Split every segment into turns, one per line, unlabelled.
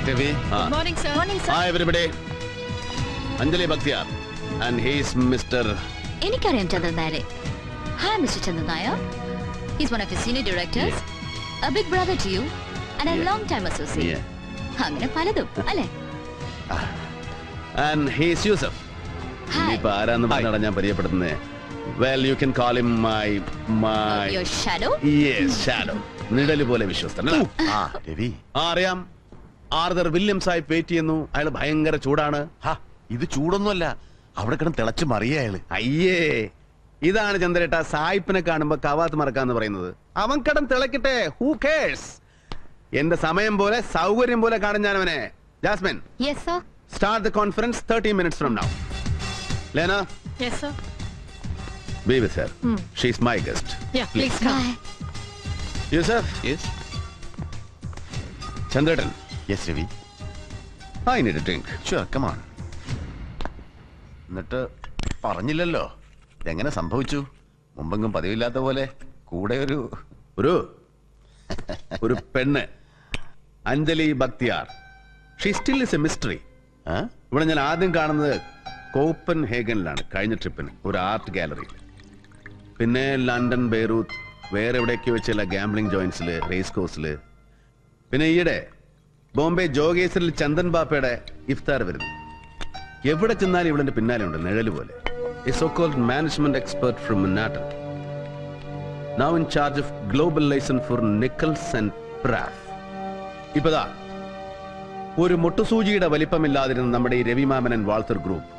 Devi.
Good morning, sir. Morning, sir.
Hi, everybody. Anjali Bhaktiyar. And he's Mr.
എനിക്കറിയാം ചന്ദ്രൻ നായരെ. Hi, Mr. Chandran Nair. He's one of your senior directors, a big brother to you, and a long-time associate. അങ്ങനെ പലതും അല്ലേ?
And he's Yusuf.
Hi.
ഇപ്പൊ ആരാന്ന് പറഞ്ഞാണ് ഞാൻ പരിചയപ്പെടുത്തുന്നത്. Well, you can call him my
Your shadow?
Yes, shadow. നിഴല് പോലെ വിശ്വസ്തൻ.
രവി.
അറിയാം. ആർതർ വില്യംസ് ആയി വെയിറ്റ് ചെയ്യുന്നു. അയാൾ ഭയങ്കര ചൂടാണ്.
ഇത് ചൂടൊന്നുമല്ല, അവിടെ കിടന്ന് തിളച്ച് മറിയ അയാള്.
അയ്യേ, ഇതാണ് ചന്ദ്രേട്ട സായിപ്പിനെ കാണുമ്പോ കവാത്ത് മറക്കാന്ന് പറയുന്നത്. അവൻ കടം തിളക്കട്ടെ, ഹൂ കെയർസ്. എന്റെ സമയം പോലെ സൗകര്യം പോലെ കാണും ഞാൻ അവനെ. Jasmine.
Yes, sir.
Start the conference 30 minutes from now. Lena.
Yes, sir.
Be with her. She's my guest.
Yeah, please come.
Yusuf.
Yes.
Chandratan.
Yes, Ravi.
I need a drink.
Sure, come on. എന്നിട്ട് പറഞ്ഞില്ലല്ലോ, ഇതെങ്ങനെ സംഭവിച്ചു? മുമ്പെങ്കും പതിവില്ലാത്ത പോലെ കൂടെ
ഒരു പെണ്ണ്, Anjali Bakhtiyar. She still is A mystery. ഇവിടെ ഞാൻ ആദ്യം കാണുന്നത് കോപ്പൻ ഹേഗനിലാണ്, കഴിഞ്ഞ ട്രിപ്പിന് ഒരു ആർട്ട് ഗാലറിയിൽ. പിന്നെ ലണ്ടൻ, ബെയ്റൂത്ത്, വേറെ എവിടെയൊക്കെ വെച്ചുള്ള ഗാംബ്ലിംഗ് ജോയിന്റ്സില്, റേസ് കോഴ്സില്. പിന്നെ ഈയിടെ ബോംബെ ജോഗേശ്വരിൽ ചന്ദൻ ബാപ്പയുടെ ഇഫ്താർ വരുന്നു. എവിടെ ചെന്നാലും ഇവിടെ പിന്നാലെ ഉണ്ട്, നിഴല് പോലെ. A so-called management expert from Manhattan, now in charge of global license for Nichols and Pratt. ഇപ്പതാ ഒരു മുട്ടുസൂചിയുടെ വലിപ്പമില്ലാതിരുന്ന നമ്മുടെ ഈ രവിമാമനൻ വാൾത്തർ ഗ്രൂപ്പ്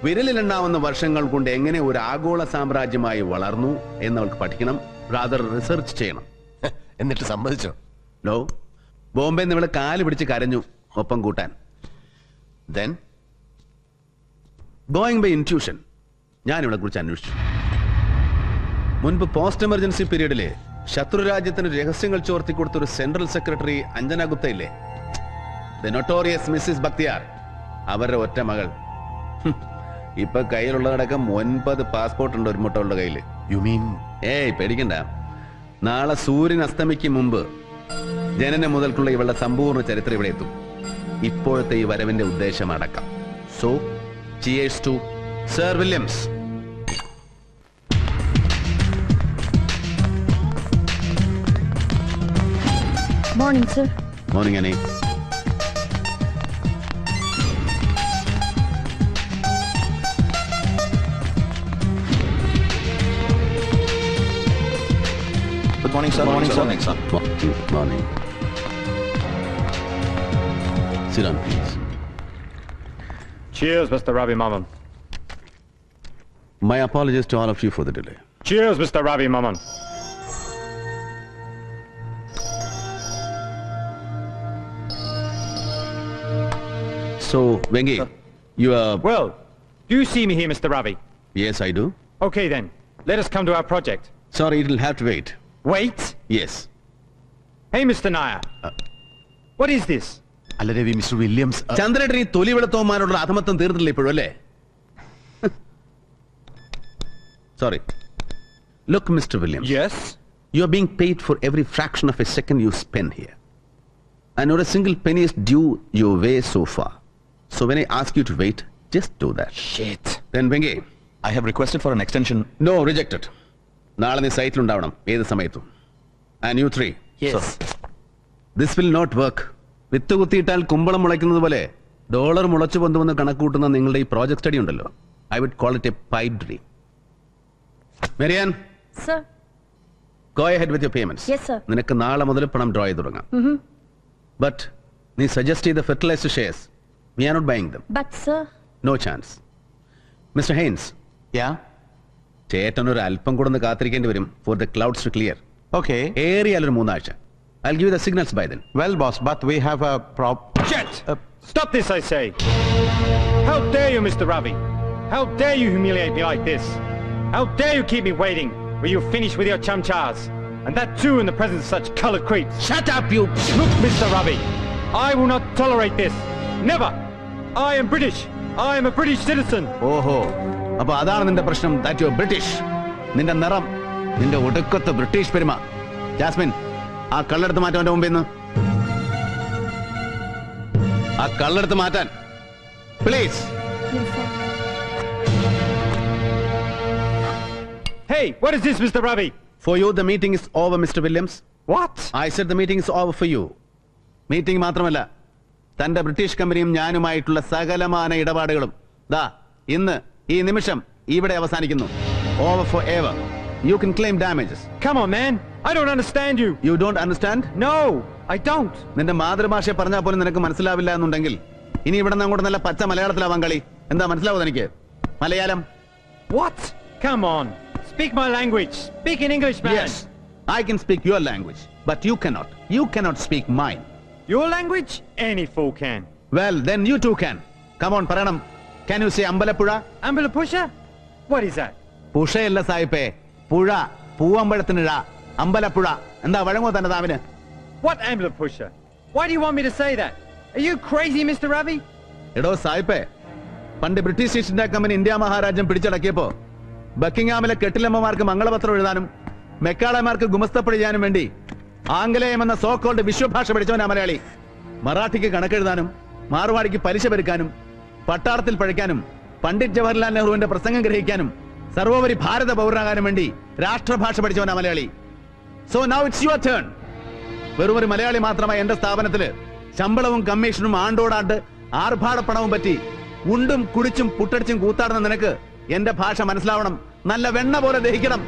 വിരലിലുണ്ടാവുന്ന വർഷങ്ങൾ കൊണ്ട് എങ്ങനെ ഒരു ആഗോള സാമ്രാജ്യമായി വളർന്നു എന്നവൾക്ക് പഠിക്കണം, റാദർ റിസർച്ച് ചെയ്യണം.
എന്നിട്ട് സമ്മതിച്ചോ?
ലോ, ബോംബെ ഇവളെ കാല് പിടിച്ച് കരഞ്ഞു ഒപ്പം കൂട്ടാൻ.
Then
ഗോയിങ് ബൈ ഇൻറ്റ്യൂഷൻ ഞാൻ ഇവിടെ കുറിച്ച് അന്വേഷിച്ചു. മുൻപ് പോസ്റ്റ് എമർജൻസി പീരീഡില് ശത്രുരാജ്യത്തിന് രഹസ്യങ്ങൾ ചോർത്തി കൊടുത്ത ഒരു സെൻട്രൽ സെക്രട്ടറി അഞ്ജന ഗുപ്ത ഇല്ലേ, ദ നൊട്ടോറിയസ് മിസ്സിസ് ബക്തിയാർ, അവരുടെ ഒറ്റ മകൾ. ഇപ്പൊ കയ്യിലുള്ളതടക്കം 9 പാസ്പോർട്ട് ഉണ്ട് ഒരു മുട്ടകളുടെ കയ്യില്.
You mean?
ഏയ് പേടിക്കണ്ട, നാളെ സൂര്യൻ അസ്തമിക്കും മുമ്പ് ജനനം മുതൽക്കുള്ള ഇവളുടെ സമ്പൂർണ്ണ ചരിത്രം ഇവിടെ എത്തും, ഇപ്പോഴത്തെ ഈ വരവിന്റെ ഉദ്ദേശം അടക്കം. So cheers to Sir Williams.
Morning, sir.
Morning, Annie.
Good morning, sir. Morning, sir. Morning, sir.
Morning. Sit down, please.
Cheers, Mr. Ravi Maman.
My apologies to all of you for the delay.
Cheers, Mr. Ravi Maman.
So, Vengi, you are...
Well, do you see me here, Mr. Ravi?
Yes, I do.
Okay, then. Let us come to our project.
Sorry, it'll have to wait.
Wait?
Yes.
Hey, Mr. Nair. What is this?
അല്ല Ravi, mister Williams.
ചന്ദ്രേട്ടൻ ഈ തൊലിവെളുത്തവന്മാരോടുള്ള അധമത്വം തീർന്നില്ല ഇപ്പോഴും അല്ലേ? Sorry. Look, Mr. Williams.
Yes?
You are being paid for every fraction of a second you spend here. And not a single penny is due your way so far. So when I ask you to wait, just do that.
Shit.
Then Vengi.
I have requested for an extension.
No, rejected. നാളെ നീ സൈറ്റിലുണ്ടാവണം ഏത് സമയത്തും. And you three.
Yes.
This will not work. വിത്ത് കുത്തിയിട്ടാൽ കുമ്പളം മുളയ്ക്കുന്നത് പോലെ dollar മുളച്ചു പൊന്തുവന്ന് കണക്കൂട്ടുന്ന നിങ്ങളുടെ ഈ project study ഉണ്ടല്ലോ, I would call it a pipe dream. മെരിയാൻ.
Sir.
Go ahead with your payments.
Yes, sir.
നിനക്ക് നാളെ മുതൽ പണം ഡ്രോ ചെയ്ത് തുടങ്ങാം. But നീ സജസ്റ്റ് ചെയ്ത fertilised shares, we are not buying them.
But, sir.
No chance. Mr. Haynes.
Yeah?
ചേട്ടൻ ഒരു അല്പം കൂടെ ഒന്ന് കാത്തിരിക്കേണ്ടി വരും for the clouds to clear.
Okay.
ഏറിയാൽ ഒരു 3 ആഴ്ച. I'll give you the signals by then.
Well, boss, but we have a
Shit! Stop this, I say! How dare you, Mr. Ravi? How dare you humiliate me like this? How dare you keep me waiting? Will you finish with your chumchas? And that too in the presence of such colored creeps.
Shut up, you!
Look, Mr. Ravi, I will not tolerate this. Never! I am British. I am a British citizen.
ഓഹോ, അപ്പൊ അതാണ് നിന്റെ പ്രശ്നം, that you are British. നിന്റെ നിറം, നിന്റെ ഒടുക്കത്തെ British പെരുമ. ജാസ്മിൻ, ആ കള്ളെടുത്ത് മാറ്റം അവന്റെ മുമ്പിൽ നിന്ന്. ആ കള്ളെടുത്ത് മാറ്റാൻ please.
Hey, what is this, Mr. Ravi?
For you the meeting is over, Mr. Williams.
What?
I said the meeting is over for you. Meeting മാത്രമല്ല, തന്റെ ബ്രിട്ടീഷ് കമ്പനിയും ഞാനുമായിട്ടുള്ള സകലമാന ഇടപാടുകളും ദാ ഇന്ന് ഈ നിമിഷം ഇവിടെ അവസാനിക്കുന്നു. Over forever. You can claim damages.
Come on, man. I don't understand you.
You don't understand?
No, I don't.
നിന്റെ മാതൃഭാഷ പറഞ്ഞാൽ പോലും നിനക്ക് മനസ്സിലാവില്ല എന്നുണ്ടെങ്കിൽ ഇനി ഇവിടെ നിന്ന് അങ്ങോട്ട് നല്ല പച്ച മലയാളത്തിലാവാൻ കളി. എന്താ മനസ്സിലാവും എനിക്ക്? Malayalam.
What? Come on. Speak my language. Speak in English, man.
Yes, I can speak your language, but you cannot. You cannot speak mine.
Your language? Any fool can.
Well, then you too can. Come on, Paranam. Can you say Ambalappuzha?
Ambalappuzha? What is that?
പുഴയല്ല സായിപ്പേ, പുഴ. പൂവമ്പഴത്തിനിഴ. അമ്പലപ്പുഴ. എന്താ വഴങ്ങോ തന്നെ താവിന്?
What Ambalappuzha? Why do you want me to say that? Are you crazy, Mr. Ravi?
എടോ സായിപ്പേ, പണ്ട് British East India company India മഹാരാജ്യം പിടിച്ചടക്കിയപ്പോ ബക്കിംഗ്ഹാമിലെ കെട്ടിലമ്മമാർക്ക് മംഗളപത്രം എഴുതാനും മെക്കാളമാർക്ക് ഗുമസ്തപ്പണി ചെയ്യാനും വേണ്ടി ആംഗലേയം എന്ന സോ കോൾഡ് വിശ്വഭാഷ പഠിച്ചവനാ മലയാളി. മറാഠിക്ക് കണക്കെഴുതാനും മാർവാടിക്ക് പലിശ പെരുക്കാനും പട്ടാളത്തിൽ പഴിക്കാനും പണ്ഡിറ്റ് ജവഹർലാൽ നെഹ്റുവിന്റെ പ്രസംഗം ഗ്രഹിക്കാനും സർവോപരി ഭാരത പൗരനാകാനും വേണ്ടി രാഷ്ട്രഭാഷ പഠിച്ചവനാ മലയാളി. So now it's your turn. വെറും ഒരു മലയാളി മാത്രമായി എന്റെ സ്ഥാപനത്തില് ശമ്പളവും കമ്മീഷനും ആണ്ടോടാണ്ട് ആർഭാടപ്പണവും പറ്റി ഉണ്ടും കുടിച്ചും പുട്ടടിച്ചും കൂത്താടുന്ന നിനക്ക് എന്റെ ഭാഷ മനസ്സിലാവണം. നല്ല വെണ്ണ പോലെ ദഹിക്കണം.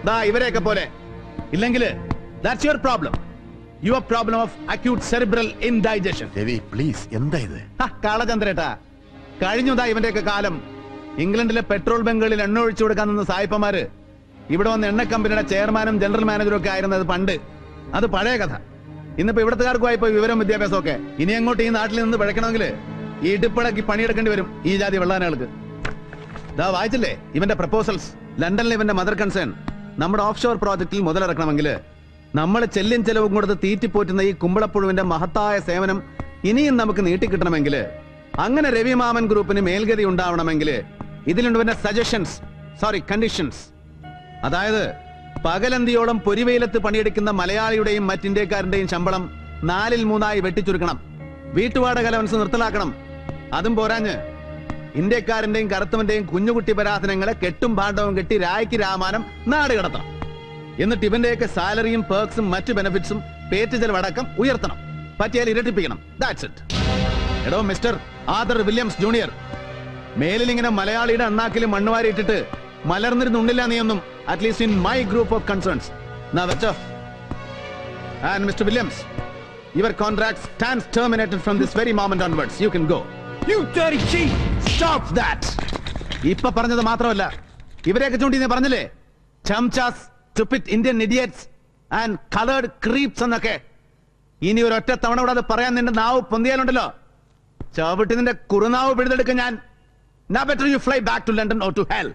ദാ ഇവരെയൊക്കെ പോലെ. ഇല്ലെങ്കിൽ that's your problem. Your problem of acute cerebral indigestion.
Ravi please, എന്താ ഇത്?
കാളചന്ദ്രേട്ടാ, കഴിഞ്ഞുതാ ഇവന്റെയൊക്കെ കാലം. ഇംഗ്ലണ്ടിലെ പെട്രോൾ ബങ്കുകളിൽ എണ്ണ ഒഴിച്ചു കൊടുക്കാൻ നിന്ന സായിപ്പന്മാര് ഇവിടെ വന്ന് എണ്ണ കമ്പനിയുടെ ചെയർമാനും ജനറൽ മാനേജറും ഒക്കെ ആയിരുന്നത് പണ്ട്. അത് പഴയ കഥ. ഇന്നിപ്പോ ഇവിടത്തുകാർക്കുമായിപ്പോ വിവരം വിദ്യാഭ്യാസമൊക്കെ. ഇനി അങ്ങോട്ട് ഈ നാട്ടിൽ നിന്ന് പിഴക്കണമെങ്കിൽ ഈ ഇടുപ്പിളക്കി പണിയെടുക്കേണ്ടി വരും ഈ ജാതി വെള്ളാനകൾക്ക്. ദാ വായിച്ചില്ലേ ഇവന്റെ പ്രപ്പോസൽസ്? ലണ്ടനിലെ ഇവന്റെ മദർ കൺസേൺ നമ്മുടെ ഓഫ് ഷോർ പ്രോജക്റ്റിൽ മുതലിറക്കണമെങ്കിൽ നമ്മൾ ചെല്ലും ചെലവും കൊടുത്ത് തീറ്റിപ്പോറ്റുന്ന ഈ കുമ്പളപ്പുഴുവിന്റെ മഹത്തായ സേവനം ഇനിയും നമുക്ക് നീട്ടിക്കിട്ടണമെങ്കിൽ, അങ്ങനെ രവിമാമൻ ഗ്രൂപ്പിന് മേൽഗതി ഉണ്ടാവണമെങ്കിൽ ഇതിലുണ്ട് ഇവന്റെ സജഷൻസ്, സോറി കണ്ടീഷൻസ്. അതായത് പകലന്തിയോളം പൊരിവെയിലത്ത് പണിയെടുക്കുന്ന മലയാളിയുടെയും മറ്റിന്ത്യക്കാരന്റെയും ശമ്പളം 3/4 വെട്ടിച്ചുരുക്കണം. വീട്ടുവാടക അലവൻസ് നിർത്തലാക്കണം. അതും പോരാഞ്ഞ് ഇന്ത്യക്കാരന്റെയും കറുത്തവന്റെയും കുഞ്ഞുകുട്ടി പരാധനങ്ങളെ കെട്ടും ഭാണ്ഡവും കെട്ടി രായ്ക്ക് രാമാനം നാട് കിടത്തണം. എന്നിട്ട് ഇവന്റെയൊക്കെ സാലറിയും പേർക്സും മറ്റു ബെനിഫിറ്റ്സും പേറ്റ് ചെലവടക്കം ഉയർത്തണം. പറ്റിയാൽ ഇരട്ടിപ്പിക്കണം. That's it. എടോ മിസ്റ്റർ ആദർ വില്യംസ് ജൂനിയർ, മേലിൽ ഇങ്ങനെ മലയാളിയുടെ അണ്ണാക്കിൽ മണ്ണുവാരി ഇട്ടിട്ട് മലർന്നിരുന്നുണ്ടില്ല നീയൊന്നും. At least in my group of concerns. എന്നാ വെച്ചോ. And mister Williams, your contract stands terminated from this very moment onwards. You can go.
You dirty cheat!
Stop that! ഇപ്പൊ പറഞ്ഞത് മാത്രമല്ല, ഇവരെയൊക്കെ ചൂണ്ടി നീ പറഞ്ഞില്ലേ, ചംചാസ്, stupid Indian idiots and colored creeps എന്നൊക്കെ. ഇനി ഒരൊറ്റ തവണ കൂടെ അത് പറയാൻ നിന്റെ നാവ് പൊന്തിയാലുണ്ടല്ലോ, ചവിട്ടി നിന്റെ കുറുനാവ് പിഴുതെടുക്ക ഞാൻ. Now better you fly back to London or to hell.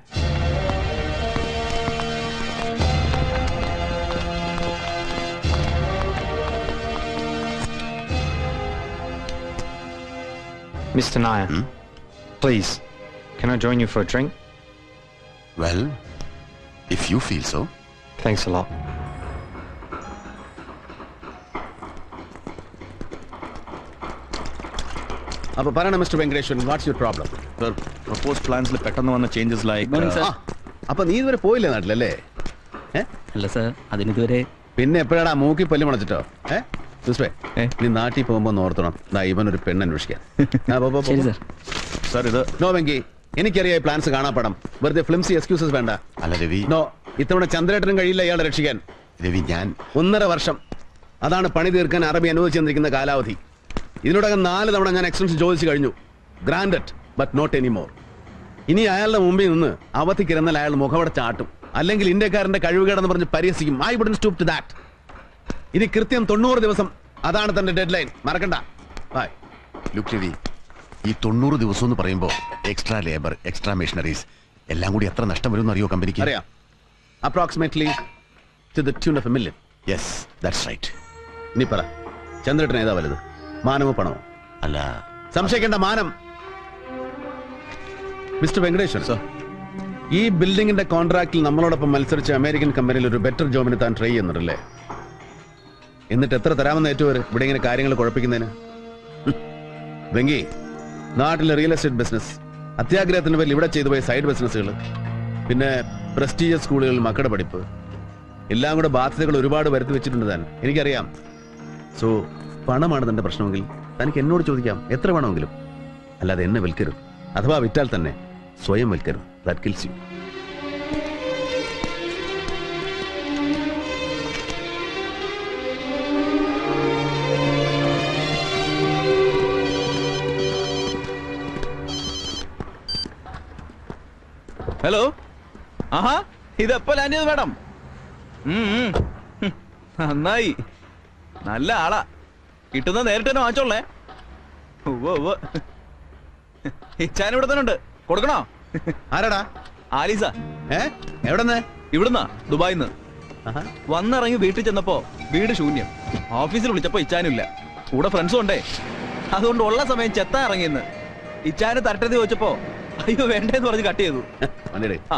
Mr. Nair, please, can I join you for a drink?
Well, if you feel so.
Thanks a lot.
അപ്പൊ പറയണം mister Venkateswaran, what's your problem?
Sir, propose പ്ലാൻസിൽ പെട്ടെന്ന് വന്ന changes like.
അപ്പൊ നീ ഇതുവരെ പോയില്ലേ നാട്ടിലല്ലേ?
അല്ല സർ, അതിനിതുവരെ.
പിന്നെ എപ്പോഴാടാ മൂക്കി പല്ലി മുളച്ചിട്ടോ? നീ നാട്ടിൽ പോകുമ്പോ ഓർത്തണം, ഇവനൊരു പെണ്ണ് അന്വേഷിക്കാൻ.
സർ ഇത്
നോ വെങ്കി, എനിക്കറിയാം പ്ലാൻസ് കാണാപ്പാടം. വെറുതെ ഫ്ലിംസി എക്സ്ക്യൂസസ് വേണ്ട.
അല്ല രവി,
നോ, ഇത്തവണ ചന്ദ്രേട്ടനും കഴിയില്ല ഇയാളെ രക്ഷിക്കാൻ.
രവി, ഞാൻ
1.5 വർഷം, അതാണ് പണി തീർക്കാൻ അറബി അനുവദിച്ചു തന്നിരിക്കുന്ന കാലാവധി. ഇതിനോടകം 4 തവണ ഞാൻ എക്സ്റ്റൻഷൻ ചോദിച്ചു കഴിഞ്ഞു. Granted, but not anymore. ഇനി അയാളുടെ മുമ്പിൽ നിന്ന് അവധിക്കിരുന്നാൽ അയാൾ മുഖവട ചാട്ടും, അല്ലെങ്കിൽ ഇന്ത്യക്കാരന്റെ കഴിവുകേടെന്ന് പറഞ്ഞ് പരിഹസിക്കും. I wouldn't stoop to that. ഇനി കൃത്യം 90 ദിവസം, അതാണ് തന്റെ ഡെഡ് ലൈൻ. മറക്കണ്ട. ബൈ.
ലുക്ക് രവി, ഈ 90 ദിവസം എന്ന് പറയുമ്പോൾ എക്സ്ട്രാ ലേബർ, എക്സ്ട്രാ മെഷീനറീസ് എല്ലാം കൂടി എത്ര നഷ്ടം വരും അറിയോ കമ്പനിക്ക്?
അറിയാം. Approximately to the tune of $1 million.
Yes, that's right.
ഇനി പറ, ചന്ദ്രേട്ടൻ ഏതാ വലുത്, മാനമോ പണമോ?
അല്ല,
സംശയിക്കേണ്ട, മാനം. മിസ്റ്റർ വെങ്കടേശ്വർ സർ, ഈ ബിൽഡിംഗിന്റെ കോൺട്രാക്റ്റിൽ നമ്മളോടൊപ്പം മത്സരിച്ച അമേരിക്കൻ കമ്പനിയിൽ ഒരു ബെറ്റർ ജോബിന് താൻ ട്രൈ ചെയ്യുന്നുണ്ടല്ലേ? എന്നിട്ട് എത്ര തരാമെന്ന് ഏറ്റുവരെ ഇവിടെ ഇങ്ങനെ കാര്യങ്ങൾ കുഴപ്പിക്കുന്നതിന്? വെങ്കി, നാട്ടിലെ റിയൽ എസ്റ്റേറ്റ് ബിസിനസ്, അത്യാഗ്രഹത്തിന്റെ പേരിൽ ഇവിടെ ചെയ്തു പോയ സൈഡ് ബിസിനസ്സുകൾ, പിന്നെ പ്രസ്റ്റീജിയസ് സ്കൂളുകളിൽ മക്കളുടെ പഠിപ്പ്, എല്ലാം കൂടെ ബാധ്യതകൾ ഒരുപാട് വരുത്തി വെച്ചിട്ടുണ്ട് താൻ, എനിക്കറിയാം. സോ പണമാണ് തന്റെ പ്രശ്നമെങ്കിൽ തനിക്ക് എന്നോട് ചോദിക്കാം, എത്ര വേണമെങ്കിലും. അല്ലാതെ എന്നെ വിൽക്കരുത്. അഥവാ വിറ്റാൽ തന്നെ സ്വയം വിൽക്കരുത്. That kills you.
ഹലോ, ആഹാ, ഇതെപ്പോ ലാൻഡ് ചെയ്തു മാഡം? നന്നായി, നല്ല ആളാ. കിട്ടുന്ന നേരിട്ട് തന്നെ വാങ്ങിച്ചോളേ. ഇച്ചാൻ ഇവിടെ തന്നെ ഉണ്ട്, കൊടുക്കണോ?
ആരാടാ?
ആലീസ.
എവിടെന്ന്?
ഇവിടുന്നാ, ദുബായിന്ന്. വന്നിറങ്ങി വീട്ടിൽ ചെന്നപ്പോ വീട് ശൂന്യം. ഓഫീസിൽ വിളിച്ചപ്പോ ഇച്ചാനില്ല, കൂടെ ഫ്രണ്ട്സും ഉണ്ടേ. അതുകൊണ്ട് ഉള്ള സമയം ചെത്താൻ ഇറങ്ങിയെന്ന്. ഇച്ചാന് തരട്ടെന്ന് ചോദിച്ചപ്പോ അയ്യോ വേണ്ടേന്ന് പറഞ്ഞ് കട്ട് ചെയ്തു. ആ,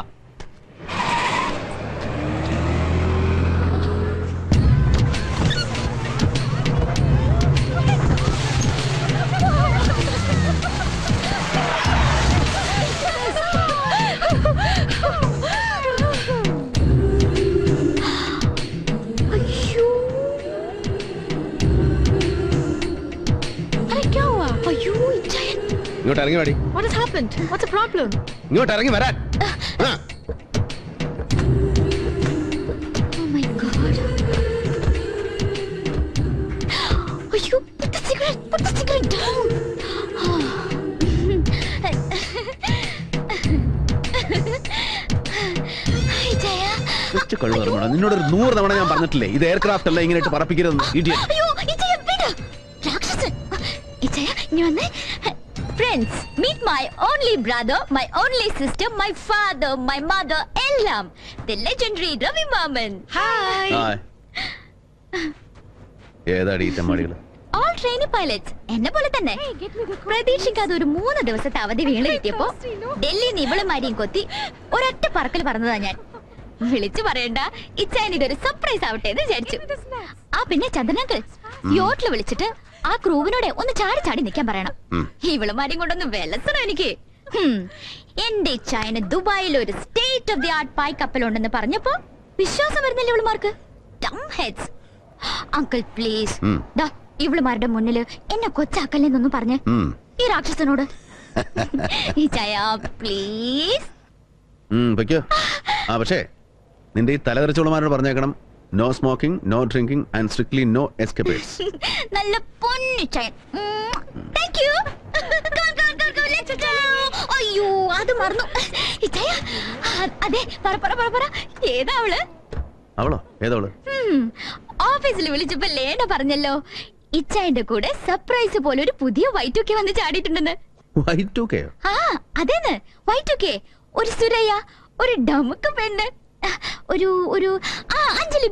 ഇങ്ങോട്ട് ഇറങ്ങി വാടി.
What has happened? What's the problem?
ഇങ്ങോട്ട് ഇറങ്ങി വരാൻ.
Oh my God. You put the cigarette down.
നിന്നോട് 100 തവണ ഞാൻ പറഞ്ഞിട്ടില്ലേ ഇത് എയർക്രാഫ്റ്റ് അല്ല, ഇങ്ങനെ പറപ്പിക്കരുത്.
Friends, meet my only brother, my only sister, my father, my mother, Ellam, the legendary Ravi Maman. Hi.
ഏതാടി ഈ തെമ്മാടികള്?
All trainee pilots. എന്നെ പോലെ തന്നെ. പ്രതീക്ഷിക്കാതെ ഒരു 3 ദിവസത്തെ അവധി വീണ് കിട്ടിയപ്പോ ഡൽഹിന്ന് ഇവളുമാരിയും കൊത്തി ഒരൊറ്റ പറക്കൽ പറഞ്ഞതാ ഞാൻ. വിളിച്ചു പറയണ്ട, ഇച്ചാൻ ഇതൊരു സർപ്രൈസ് ആവട്ടെ എന്ന് വിചാരിച്ചു. ആ പിന്നെ ചന്ദ്രനങ്കിൾ യോട്ടില് വിളിച്ചിട്ട് ആ ക്രൂവിനോടെ ഒന്ന് ചാടി ചാടി നിൽക്കാൻ പറയണം. ഇവളുമാരെയും കൊണ്ടൊന്ന് വെലസണം എനിക്ക്. എന്റെ ഇച്ചായന് ദുബായിൽ ഒരു സ്റ്റേറ്റ് ഓഫ് ദി ആർട്ട് പായ് കപ്പലുണ്ടെന്ന് പറഞ്ഞപ്പോ വിശ്വാസം വരുന്നില്ല ഇവളുമാർക്ക്. അങ്കിൾ പ്ലീസ്, ഇവളുമാരുടെ മുന്നില് എന്നെ കൊച്ചാക്കല്ലെന്നൊന്നും പറഞ്ഞ് ഈ രാക്ഷസനോട്. ഇച്ചായ പ്ലീസ്.
പക്ഷേ നിന്റെ ഈ തലതെറിച്ചോളമാരോട് പറഞ്ഞേക്കണം, no smoking, no drinking and strictly no escapers.
നല്ല പൊന്നിച്ചായൻ. Thank you. അയ്യോ അത് മറന്നു. ഇച്ചായ അതെ, പറ ഏതാ അവള്?
അവളോ? ഏതവള്?
ഓഫീസിൽ വിളിച്ചപ്പോ ലേന പറഞ്ഞല്ലോ ഇച്ചായന്റെ കൂടെ സർപ്രൈസ് പോലെ ഒരു പുതിയ Y2K വന്ന് ചാടിയിട്ടുണ്ടെന്ന്.
Y2K?
ആ അതേന്ന്, Y2K. ഒരു സുരയ്യ, ഒരു ഡമുക്ക് പെണ്ണ്, ഒരു അഞ്ജലി